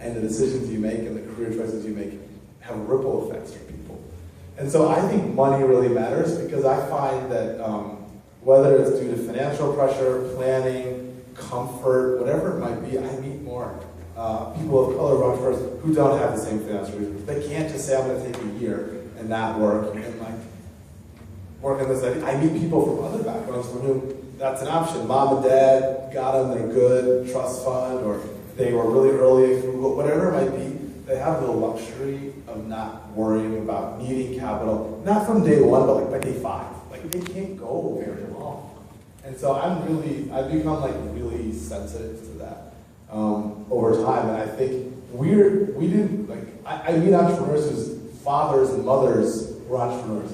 and the decisions you make and the career choices you make have ripple effects for people. And so I think money really matters because I find that whether it's due to financial pressure, planning, comfort, whatever it might be, I meet more people of color entrepreneurs who don't have the same financial resources. They can't just say, I'm going to take a year and not work and like work on this. I meet people from other backgrounds for whom that's an option. Mom and dad got them, they're good, trust fund, or they were really early, whatever it might be. They have the luxury of not worrying about needing capital, not from day one, but like by day 5. Like they can't go very long. And so I've become like really sensitive to that over time. And I think we didn't, like, I meet entrepreneurs whose fathers and mothers were entrepreneurs.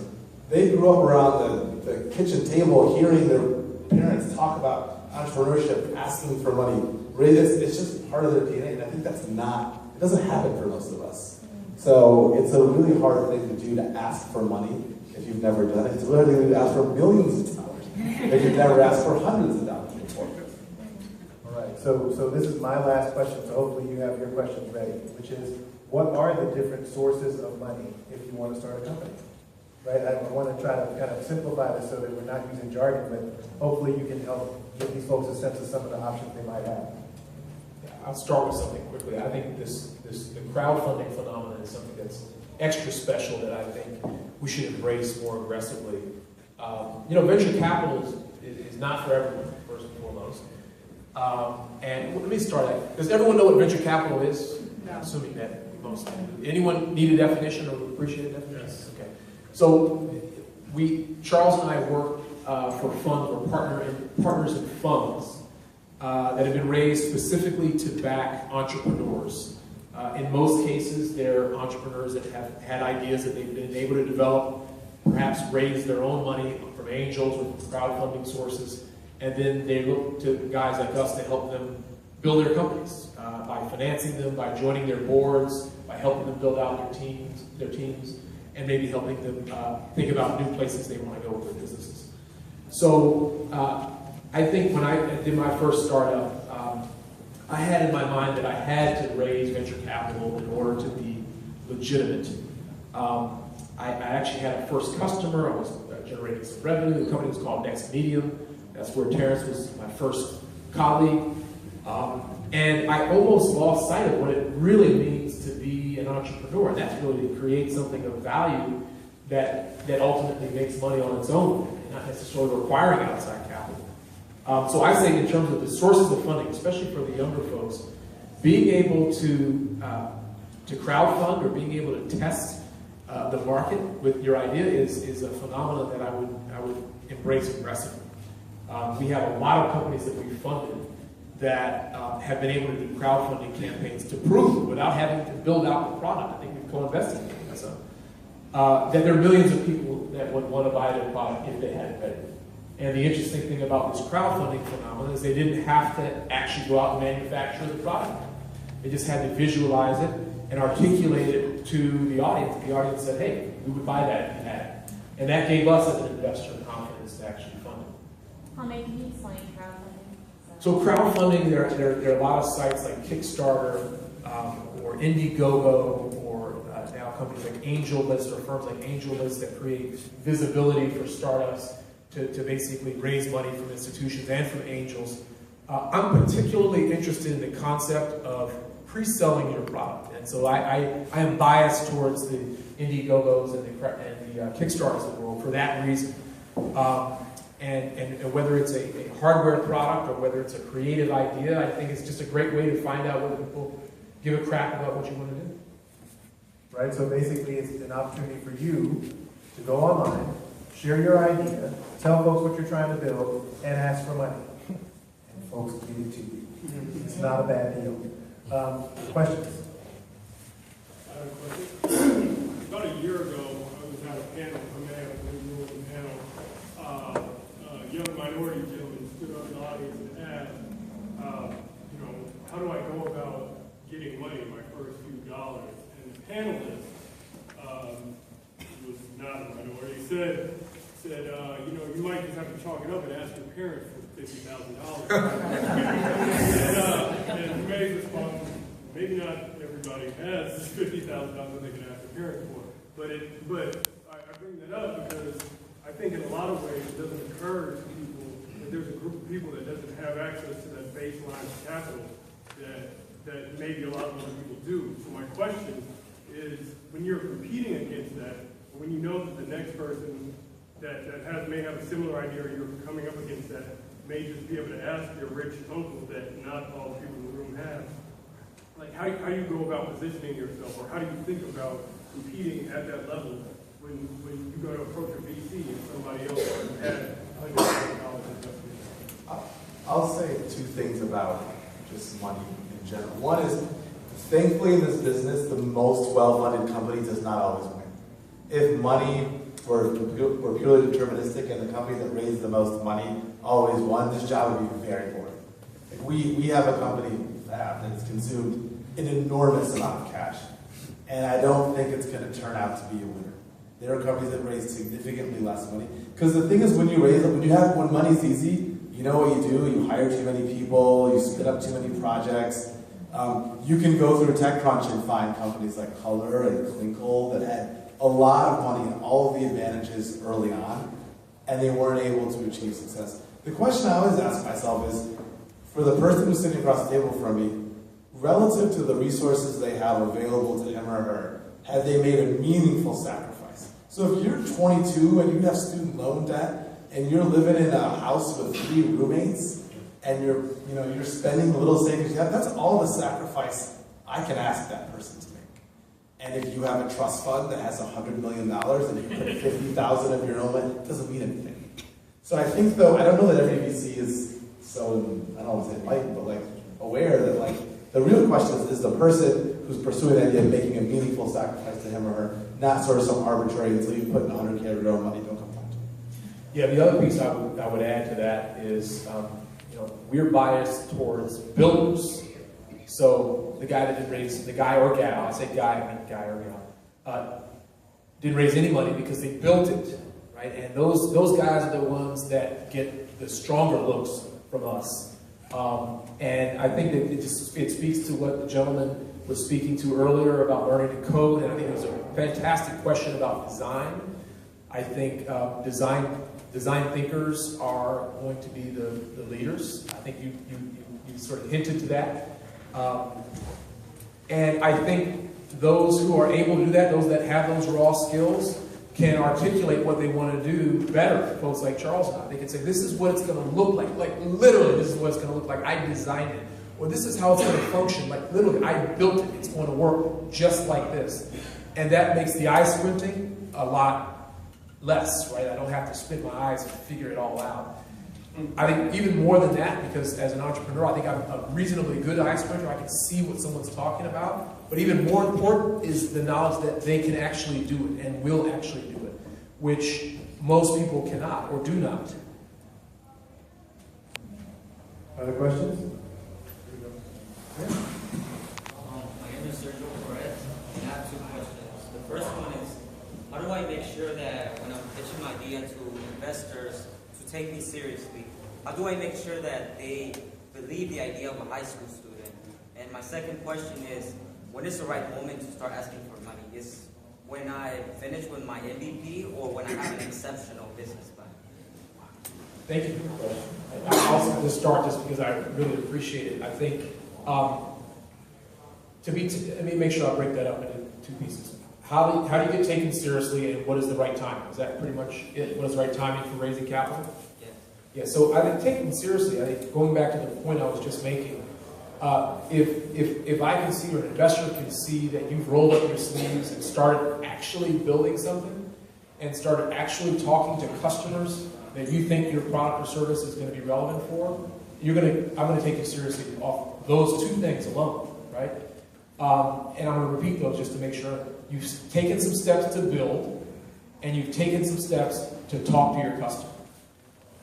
They grew up around the kitchen table hearing their parents talk about entrepreneurship, asking for money. It's just part of their DNA, and I think it doesn't happen for most of us. So it's a really hard thing to do to ask for money if you've never done it. It's really hard to ask for millions of dollars if you've never asked for hundreds of dollars before. All right, so this is my last question, so hopefully you have your questions ready, which is, what are the different sources of money if you want to start a company? Right? I want to try to kind of simplify this so that we're not using jargon, but hopefully you can help give these folks a sense of some of the options they might have. I'll start with something quickly. I think the crowdfunding phenomenon is something that's extra special that I think we should embrace more aggressively. Venture capital is not for everyone, first and foremost. And let me start out. Does everyone know what venture capital is? No. I'm assuming that most. Anyone need a definition or appreciate a definition? Yes. Okay. So Charles and I work for funds or partners in funds that have been raised specifically to back entrepreneurs. In most cases, they're entrepreneurs that have had ideas that they've been able to develop, perhaps raise their own money from angels or crowdfunding sources, and then they look to guys like us to help them build their companies by financing them, by joining their boards, by helping them build out their teams, and maybe helping them think about new places they want to go with their businesses. So I think when I did my first startup, I had in my mind that I had to raise venture capital in order to be legitimate. I actually had a first customer. I was generating some revenue. The company was called Next Medium. That's where Terrence was my first colleague. And I almost lost sight of what it really means to be an entrepreneur. And that's really to create something of value that ultimately makes money on its own, and not necessarily requiring outside capital. So I say in terms of the sources of funding, especially for the younger folks, being able to crowdfund or being able to test the market with your idea is a phenomenon that I would embrace aggressively. We have a lot of companies that we've funded that have been able to do crowdfunding campaigns to prove, without having to build out the product, I think we've co-invested in this, that there are millions of people that would want to buy their product if they had it ready. And the interesting thing about this crowdfunding phenomenon is they didn't have to actually go out and manufacture the product. They just had to visualize it and articulate it to the audience. The audience said, hey, we would buy that if you had it. And that gave us as an investor confidence to actually fund it. Hamet, can you explain crowdfunding? So crowdfunding, there are a lot of sites like Kickstarter or Indiegogo or now companies like AngelList or firms like AngelList that create visibility for startups to basically raise money from institutions and from angels. I'm particularly interested in the concept of pre-selling your product. And so I am biased towards the Indiegogos and the Kickstarters of the world for that reason. And whether it's a hardware product or whether it's a creative idea, I think it's just a great way to find out whether people give a crap about what you want to do. Right, so basically it's an opportunity for you to go online, share your idea, tell folks what you're trying to build, and ask for money. And folks give it to you. It's not a bad deal. Questions? I have a question. About a year ago, I was at a panel, a young minority gentleman stood up in the audience and asked, how do I go about getting money, my first few dollars? And the panelist, who was not a minority, said, you might just have to chalk it up and ask your parents for $50,000. And May's response maybe not everybody has $50,000 that they can ask their parents for, but I bring that up because I think in a lot of ways it doesn't occur to people that there's a group of people that doesn't have access to that baseline of capital that maybe a lot of other people do. So my question is, when you're competing against that, or when you know that the next person that may have a similar idea or you're coming up against that may just be able to ask your rich uncle that not all the people in the room have, like how do you go about positioning yourself, or how do you think about competing at that level when you go to approach a VC and somebody else has $100,000 invested? I'll say two things about just money in general. One is, thankfully in this business, the most well-funded company does not always win. If money were purely deterministic and the company that raised the most money always won, this job would be very boring. Like we have a company that's consumed an enormous amount of cash, and I don't think it's going to turn out to be a winner. There are companies that raise significantly less money. Because the thing is, when money's easy, you know what you do. You hire too many people, you split up too many projects. You can go through TechCrunch and find companies like Color and Clinkle that had a lot of money and all of the advantages early on, and they weren't able to achieve success. The question I always ask myself is, for the person who's sitting across the table from me, relative to the resources they have available to him or her, have they made a meaningful sacrifice? So if you're 22 and you have student loan debt, and you're living in a house with 3 roommates, and you're spending the little savings you have, that's all the sacrifice I can ask that person to make. And if you have a trust fund that has $100 million and you put 50,000 of your own money, it doesn't mean anything. So I think though, I don't know that every VC is so, I don't want to say enlightened, but like aware that like, the real question is the person who's pursuing the idea of making a meaningful sacrifice to him or her, not sort of some arbitrary, until you put in 100K of your own money, don't come back to it. Yeah, the other piece I would add to that is, we're biased towards builders. So the guy that didn't raise, the guy or gal, I say guy, I mean guy or gal, didn't raise any money because they built it, right? And those guys are the ones that get the stronger looks from us. And I think that it speaks to what the gentleman was speaking to earlier about learning to code, and I think it was a fantastic question about design. I think design thinkers are going to be the leaders. I think you sort of hinted to that. And I think those who are able to do that, those that have those raw skills, can articulate what they want to do better than folks like Charles and I. They can say, this is what it's going to look like literally, this is what it's going to look like. I designed it. Or this is how it's going to function. Like literally, I built it. It's going to work just like this. And that makes the eye squinting a lot less, right? I don't have to spin my eyes and figure it all out. I think even more than that, because as an entrepreneur, I think I'm a reasonably good eye squinter. I can see what someone's talking about. But even more important is the knowledge that they can actually do it and will actually do it, which most people cannot or do not. Other questions? My name is Sergio Perez, and I have 2 questions. The first one is, how do I make sure that when I'm pitching my idea to investors to take me seriously, how do I make sure that they believe the idea of a high school student? And my second question is, when is the right moment to start asking for money? Is when I finish with my MVP or when I have an exceptional business plan? Thank you for the question. I also want to start just because I really appreciate it. I think, let me make sure I break that up into 2 pieces. How do you get taken seriously, and what is the right time? Is that pretty much it? What is the right timing for raising capital? Yes. Yeah, so I think taken seriously, I think going back to the point I was just making, if I can see or an investor can see that you've rolled up your sleeves and started actually building something and started actually talking to customers that you think your product or service is going to be relevant for, I'm going to take you seriously off those 2 things alone, right? And I'm going to repeat those just to make sure you've taken some steps to build, and you've taken some steps to talk to your customer.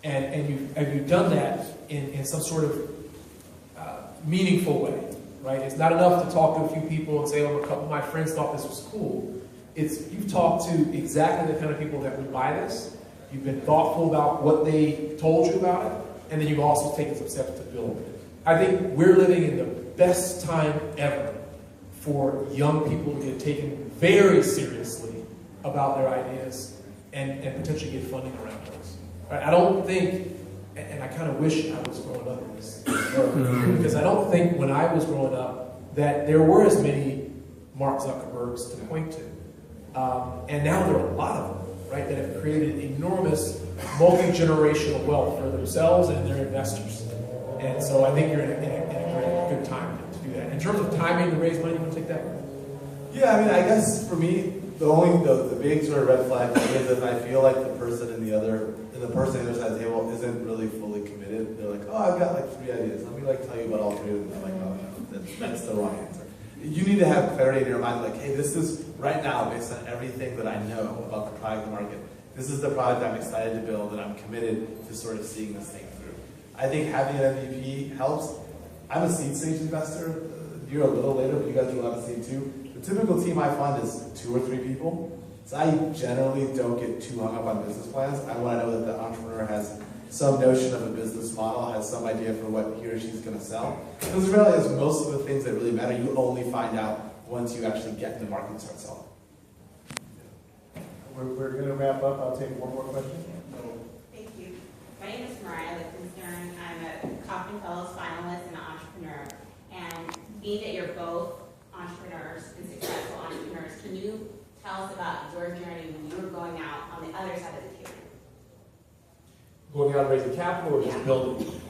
And you've done that in some sort of meaningful way, right? It's not enough to talk to a few people and say, oh, a couple of my friends thought this was cool. You've talked to exactly the kind of people that would buy this. You've been thoughtful about what they told you about it, and then you've also taken some steps to build it. I think we're living in the best time ever for young people to get taken very seriously about their ideas and potentially get funding around those. Right? I don't think, and I kind of wish I was growing up in this era, because I don't think when I was growing up that there were as many Mark Zuckerbergs to point to. And now there are a lot of them, right, that have created enormous multi-generational wealth for themselves and their investors. And so I think you're in a good time to do that. In terms of timing to raise money, you want to take that? Yeah, I mean, I guess for me, the big sort of red flag thing is that I feel like the person on the other side of the table isn't really fully committed. They're like, oh, I've got like 3 ideas. Let me like tell you about all 3 of them. I'm like, oh no, that's the wrong answer. You need to have clarity in your mind, like, hey, this is right now based on everything that I know about the product market. This is the product I'm excited to build, and I'm committed to sort of seeing this thing through. I think having an MVP helps. I'm a seed stage investor. You're a little later, but you guys do a lot of seed too. The typical team I fund is 2 or 3 people. So I generally don't get too hung up on business plans. I want to know that the entrepreneur has some notion of a business model, has some idea for what he or she's going to sell. Because the reality is most of the things that really matter, you only find out once you actually get in the market and start selling. We're going to wrap up. I'll take one more question. Thank you. My name is Mariah Lichtenstern. I'm a Kauffman Fellows finalist and an entrepreneur. And being that you're both entrepreneurs and successful entrepreneurs, can you tell us about your journey when you were going out on the other side of the table? Going out and raising capital or just building?